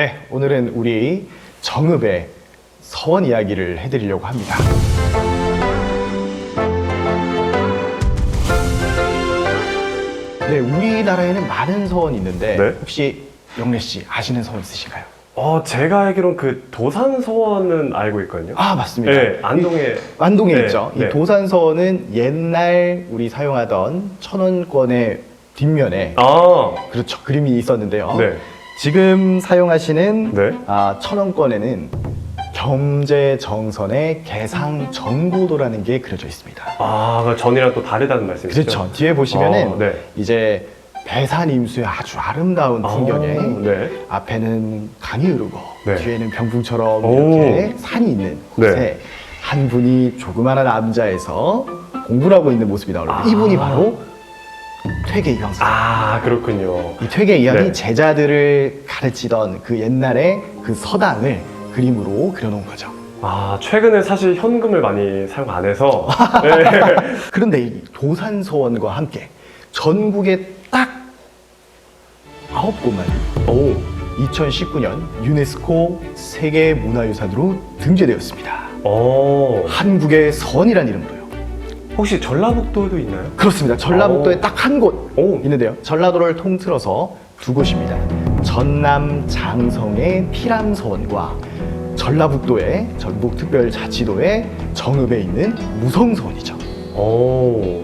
네, 오늘은 우리 정읍의 서원 이야기를 해드리려고 합니다. 네, 우리나라에는 많은 서원이 있는데 네? 혹시 영래 씨 아시는 서원 있으신가요? 제가 알기로는 그 도산서원은 알고 있거든요. 아, 맞습니다. 네, 안동에. 안동에 네, 있죠. 네. 이 도산서원은 옛날 우리 사용하던 천원권의 뒷면에 그렇죠, 그림이 있었는데요. 네. 지금 사용하시는 네. 천원권에는 겸재정선의 개상정고도라는 게 그려져 있습니다. 그 전이랑 또 다르다는 말씀이시죠? 그렇죠. 뒤에 보시면은 네. 이제 배산임수의 아주 아름다운 풍경에 네. 앞에는 강이 흐르고 네. 뒤에는 병풍처럼 오. 이렇게 산이 있는 곳에 네. 한 분이 조그마한 암자에서 공부를 하고 있는 모습이 나오는데 이분이 바로 퇴계이황 선생. 그렇군요. 이 퇴계이황이 네. 제자들을 가르치던 그 옛날의 그 서당을 그림으로 그려놓은 거죠. 최근에 사실 현금을 많이 사용 안 해서. 네. 그런데 이 도산서원과 함께 전국에 딱 9곳만이 2019년 유네스코 세계문화유산으로 등재되었습니다. 한국의 서원이라는 이름으로요. 혹시 전라북도도 있나요? 그렇습니다. 전라북도에 딱 한 곳 오. 있는데요. 전라도를 통틀어서 두 곳입니다. 전남 장성의 피람서원과 전라북도의 전북특별자치도의 정읍에 있는 무성서원이죠.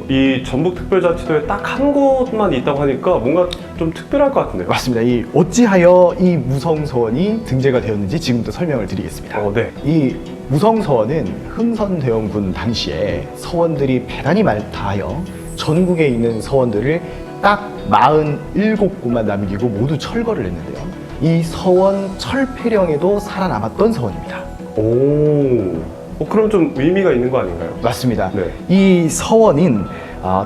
이 전북특별자치도에 딱 한 곳만 있다고 하니까 뭔가 좀 특별할 것 같은데요? 맞습니다. 이 어찌하여 이 무성서원이 등재가 되었는지 지금부터 설명을 드리겠습니다. 네. 이 무성서원은 흥선대원군 당시에 서원들이 대단히 많다하여 전국에 있는 서원들을 딱 47곳만 남기고 모두 철거를 했는데요. 이 서원 철폐령에도 살아남았던 서원입니다. 그럼 좀 의미가 있는 거 아닌가요? 맞습니다. 네. 이 서원인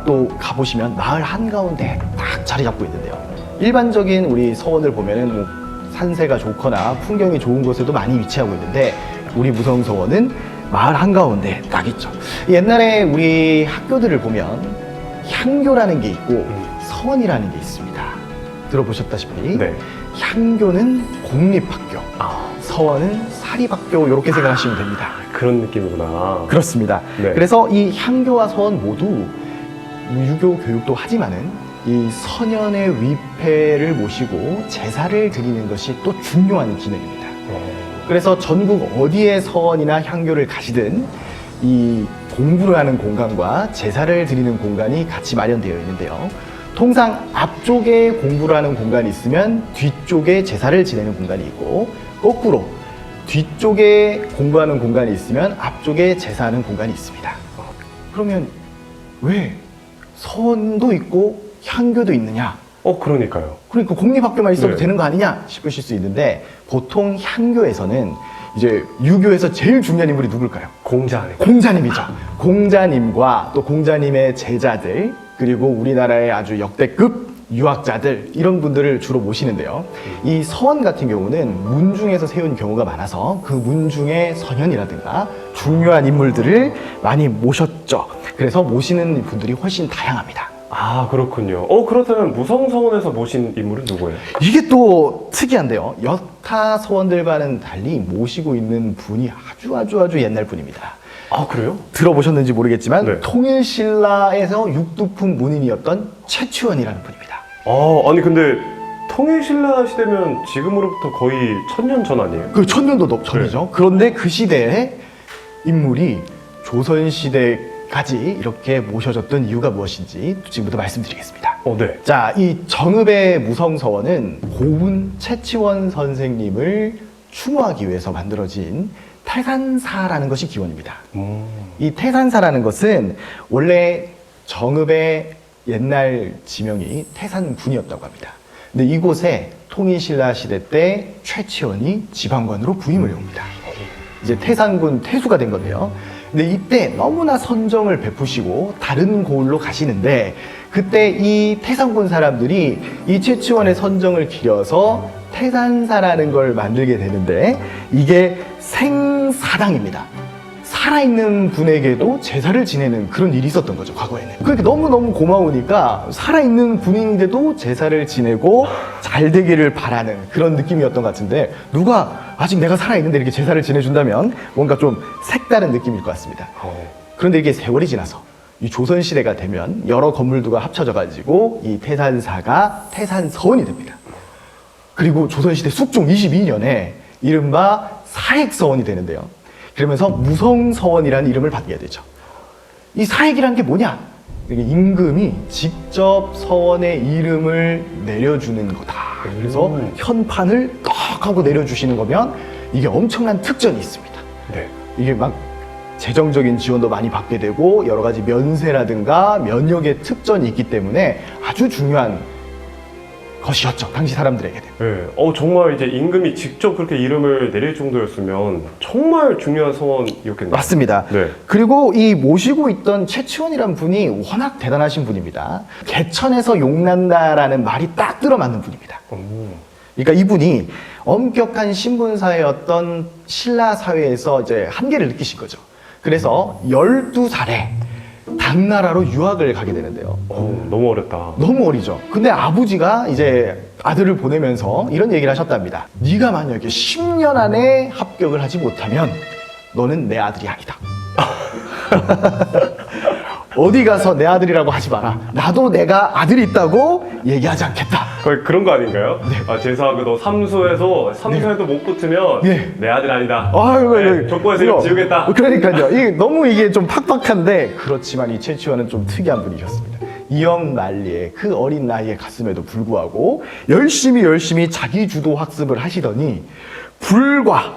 또 가보시면 마을 한가운데 딱 자리 잡고 있는데요. 일반적인 우리 서원을 보면은 뭐 산세가 좋거나 풍경이 좋은 곳에도 많이 위치하고 있는데 우리 무성서원은 마을 한가운데 딱 있죠. 옛날에 우리 학교들을 보면 향교라는 게 있고 서원이라는 게 있습니다. 들어보셨다시피 네. 향교는 공립학교, 서원은 사립학교 이렇게 생각하시면 됩니다. 그런 느낌이구나. 그렇습니다. 네. 그래서 이 향교와 서원 모두 유교 교육도 하지만은 이 선현의 위패를 모시고 제사를 드리는 것이 또 중요한 기능입니다. 그래서 전국 어디에 서원이나 향교를 가시든 이 공부를 하는 공간과 제사를 드리는 공간이 같이 마련되어 있는데요. 통상 앞쪽에 공부를 하는 공간이 있으면 뒤쪽에 제사를 지내는 공간이 있고 거꾸로 뒤쪽에 공부하는 공간이 있으면 앞쪽에 제사하는 공간이 있습니다. 그러면 왜 서원도 있고 향교도 있느냐? 그러니까요. 그러니까 공립학교만 있어도 네. 되는 거 아니냐 싶으실 수 있는데 보통 향교에서는 이제 유교에서 제일 중요한 인물이 누굴까요? 공자님이죠. 공자님과 또 공자님의 제자들 그리고 우리나라의 아주 역대급 유학자들 이런 분들을 주로 모시는데요. 이 서원 같은 경우는 문중에서 세운 경우가 많아서 그 문중의 선현이라든가 중요한 인물들을 많이 모셨죠. 그래서 모시는 분들이 훨씬 다양합니다. 그렇군요. 그렇다면 무성서원에서 모신 인물은 누구예요? 이게 또 특이한데요. 여타 서원들과는 달리 모시고 있는 분이 아주 옛날 분입니다. 그래요? 들어보셨는지 모르겠지만 네. 통일신라에서 육두품 문인이었던 최치원이라는 분입니다. 아니 근데 통일신라 시대면 지금으로부터 거의 1000년 전 아니에요? 그 천년도 전이죠. 그런데 그 시대에 인물이 조선시대까지 이렇게 모셔졌던 이유가 무엇인지 지금부터 말씀드리겠습니다. 네. 자, 이 정읍의 무성서원은 고운 최치원 선생님을 추모하기 위해서 만들어진 태산사라는 것이 기원입니다. 이 태산사라는 것은 원래 정읍의 옛날 지명이 태산군이었다고 합니다. 근데 이곳에 통일신라 시대 때 최치원이 지방관으로 부임을 해옵니다. 이제 태산군 태수가 된 건데요. 근데 이때 너무나 선정을 베푸시고 다른 고을로 가시는데 그때 이 태산군 사람들이 이 최치원의 선정을 기려서 태산사라는 걸 만들게 되는데 이게 생사당입니다. 살아있는 분에게도 제사를 지내는 그런 일이 있었던 거죠, 과거에는. 그러니까 너무너무 고마우니까 살아있는 분인데도 제사를 지내고 잘 되기를 바라는 그런 느낌이었던 것 같은데, 누가 아직 내가 살아있는데 이렇게 제사를 지내준다면 뭔가 좀 색다른 느낌일 것 같습니다. 그런데 이게 세월이 지나서 이 조선시대가 되면 여러 건물들과 합쳐져가지고 이 태산사가 태산서원이 됩니다. 그리고 조선시대 숙종 22년에 이른바 사액서원이 되는데요. 그러면서 무성서원이라는 이름을 받게 되죠. 이 사액이란 게 뭐냐? 이게 임금이 직접 서원의 이름을 내려주는 거다. 그래서 현판을 떡 하고 내려주시는 거면 이게 엄청난 특전이 있습니다. 네. 이게 막 재정적인 지원도 많이 받게 되고 여러 가지 면세라든가 면역의 특전이 있기 때문에 아주 중요한 것이었죠, 당시 사람들에게는. 네. 정말 이제 임금이 직접 그렇게 이름을 내릴 정도였으면 정말 중요한 서원이었겠네요. 맞습니다. 네. 그리고 이 모시고 있던 최치원이라는 분이 워낙 대단하신 분입니다. 개천에서 용난다라는 말이 딱 들어맞는 분입니다. 그러니까 이분이 엄격한 신분사회였던 신라 사회에서 이제 한계를 느끼신 거죠. 그래서 12살에 당나라로 유학을 가게 되는데요. 너무 어렵다. 너무 어리죠. 근데 아버지가 이제 아들을 보내면서 이런 얘기를 하셨답니다. 네가 만약에 10년 안에 합격을 하지 못하면 너는 내 아들이 아니다. 어디 가서 내 아들이라고 하지 마라. 나도 내가 아들이 있다고 얘기하지 않겠다. 거의 그런 거 아닌가요? 네. 제사 너 삼수에도 못 붙으면 네. 내 아들 아니다. 아이고, 네, 족보에서 이거 지우겠다. 그러니까요. 이게 너무 이게 좀 팍팍한데, 그렇지만 이 최치원은 좀 특이한 분이셨습니다. 이영만리의 그 어린 나이에 갔음에도 불구하고 열심히 자기 주도 학습을 하시더니 불과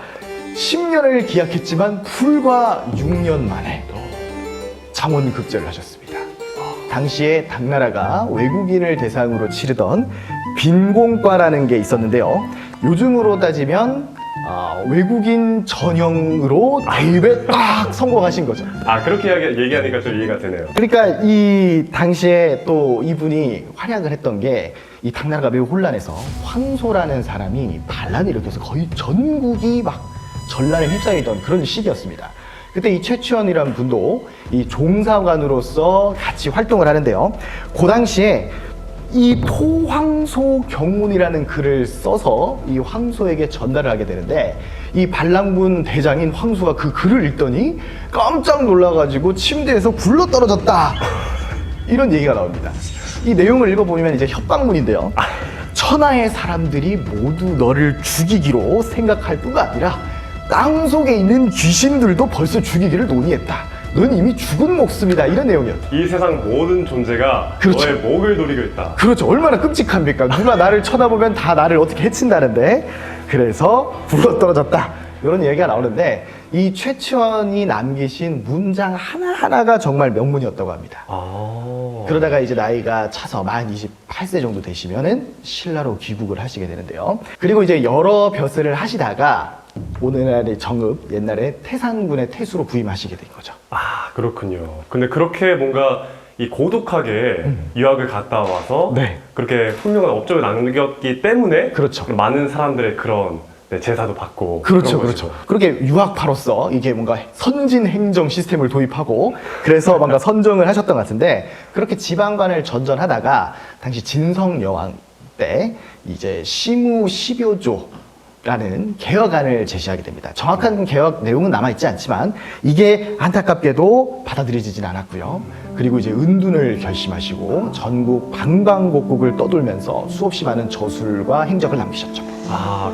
10년을 기약했지만 불과 6년 만에 장원급제를 하셨습니다. 당시에 당나라가 외국인을 대상으로 치르던 빈공과라는 게 있었는데요. 요즘으로 따지면 외국인 전형으로 대입에 딱 성공하신 거죠. 그렇게 얘기하니까 좀 이해가 되네요. 그러니까 이 당시에 또 이분이 활약을 했던 게, 이 당나라가 매우 혼란해서 황소라는 사람이 반란을 일으켜서 거의 전국이 막 전란에 휩싸이던 그런 시기였습니다. 그때 이 최치원이라는 분도 이 종사관으로서 같이 활동을 하는데요. 그 당시에 이 토황소 경운이라는 글을 써서 이 황소에게 전달을 하게 되는데, 이 반란군 대장인 황소가 그 글을 읽더니 깜짝 놀라가지고 침대에서 굴러 떨어졌다. 이런 얘기가 나옵니다. 이 내용을 읽어보면 이제 협박문인데요. 천하의 사람들이 모두 너를 죽이기로 생각할 뿐만 아니라 땅 속에 있는 귀신들도 벌써 죽이기를 논의했다. 넌 이미 죽은 목숨이다. 이런 내용이었다. 이 세상 모든 존재가 그렇죠. 너의 목을 노리고 있다. 그렇죠. 얼마나 끔찍합니까? 누가 나를 쳐다보면 다 나를 어떻게 해친다는데, 그래서 굴러떨어졌다. 이런 얘기가 나오는데, 이 최치원이 남기신 문장 하나하나가 정말 명문이었다고 합니다. 그러다가 이제 나이가 차서 만 28세 정도 되시면은 신라로 귀국을 하시게 되는데요. 그리고 이제 여러 벼슬을 하시다가 오늘날의 정읍, 옛날에 태산군의 태수로 부임하시게 된 거죠. 그렇군요. 근데 그렇게 뭔가 이 고독하게 유학을 갔다 와서 네. 그렇게 훌륭한 업적을 남겼기 때문에 그렇죠. 많은 사람들의 그런 제사도 받고 그렇죠, 그런 그렇죠. 것이죠. 그렇게 유학파로서 이게 뭔가 선진 행정 시스템을 도입하고, 그래서 뭔가 선정을 하셨던 것 같은데, 그렇게 지방관을 전전하다가 당시 진성 여왕 때 이제 시무 10여조라는 개혁안을 제시하게 됩니다. 정확한 개혁 내용은 남아있지 않지만 이게 안타깝게도 받아들여지진 않았고요. 그리고 이제 은둔을 결심하시고 전국 방방곡곡을 떠돌면서 수없이 많은 저술과 행적을 남기셨죠.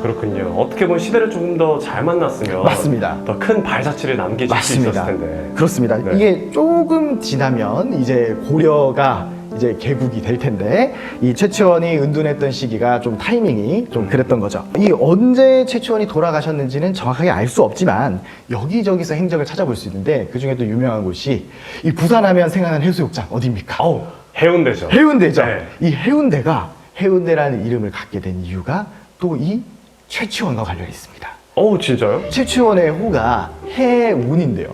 그렇군요. 어떻게 보면 시대를 조금 더 잘 만났으면 맞습니다. 더 큰 발자취를 남기실 수 있었을 텐데. 그렇습니다. 네. 이게 조금 지나면 이제 고려가 이제 개국이 될 텐데, 이 최치원이 은둔했던 시기가 좀 타이밍이 좀 그랬던 거죠. 이 언제 최치원이 돌아가셨는지는 정확하게 알 수 없지만 여기저기서 행적을 찾아볼 수 있는데, 그 중에 또 유명한 곳이 이 부산하면 생각나는 해수욕장 어디입니까? 해운대죠. 해운대죠. 네. 이 해운대가 해운대라는 이름을 갖게 된 이유가 또 이 최치원과 관련이 있습니다. 진짜요? 최치원의 호가 해운인데요.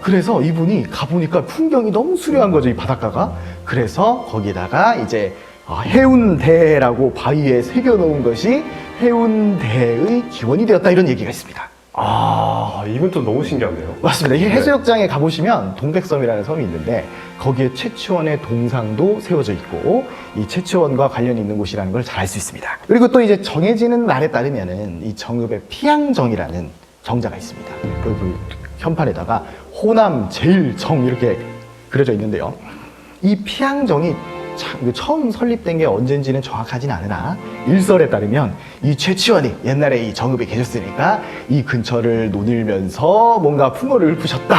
그래서 이분이 가보니까 풍경이 너무 수려한 거죠, 이 바닷가가. 그래서 거기다가 이제 해운대라고 바위에 새겨놓은 것이 해운대의 기원이 되었다, 이런 얘기가 있습니다. 아, 이건 좀 너무 신기한데요. 맞습니다. 이 해수욕장에 가보시면 동백섬이라는 섬이 있는데 거기에 최치원의 동상도 세워져 있고 이 최치원과 관련이 있는 곳이라는 걸 잘 알 수 있습니다. 그리고 또 이제 정해지는 날에 따르면은 이 정읍에 피양정이라는 정자가 있습니다. 그 현판에다가 호남 제일정 이렇게 그려져 있는데요. 이 피양정이 처음 설립된 게 언젠지는 정확하진 않으나 일설에 따르면 이 최치원이 옛날에 이 정읍에 계셨으니까 이 근처를 노늘면서 뭔가 풍어를 읊으셨다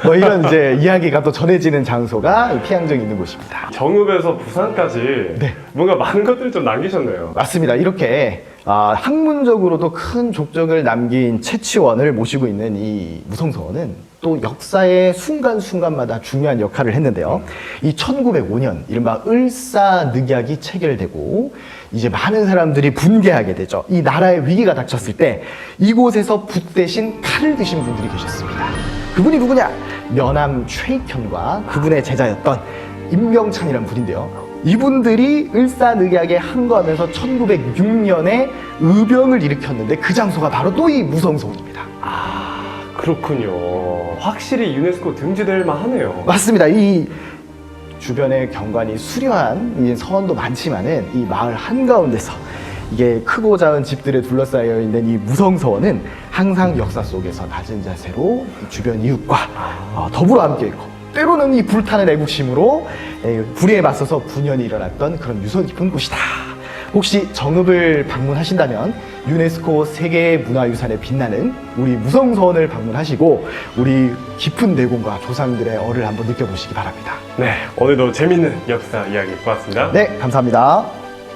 뭐 이런 이제 이야기가 또 전해지는 장소가 이 피양정이 있는 곳입니다. 정읍에서 부산까지 네. 뭔가 많은 것들을 좀 남기셨네요. 맞습니다. 이렇게 학문적으로도 큰 족적을 남긴 최치원을 모시고 있는 이 무성서원은 또 역사의 순간순간마다 중요한 역할을 했는데요. 이 1905년 이른바 을사늑약이 체결되고 이제 많은 사람들이 분개하게 되죠. 이 나라의 위기가 닥쳤을 때 이곳에서 붓 대신 칼을 드신 분들이 계셨습니다. 그분이 누구냐? 면함 최익현과 그분의 제자였던 임병찬이라는 분인데요. 이분들이 을사늑약에 항거하면서 1906년에 의병을 일으켰는데 그 장소가 바로 또 이 무성서원입니다. 아, 그렇군요. 확실히 유네스코 등재될 만하네요. 맞습니다. 이 주변에 경관이 수려한 이 서원도 많지만은 이 마을 한가운데서 이게 크고 작은 집들에 둘러싸여 있는 이 무성서원은 항상 역사 속에서 낮은 자세로 주변 이웃과 더불어 함께 있고 때로는 이 불타는 애국심으로 불의에 맞서서 분연이 일어났던 그런 유서 깊은 곳이다. 혹시 정읍을 방문하신다면 유네스코 세계문화유산에 빛나는 우리 무성서원을 방문하시고 우리 깊은 내공과 조상들의 얼을 한번 느껴보시기 바랍니다. 네, 오늘도 재밌는 역사 이야기 고맙습니다. 네, 감사합니다.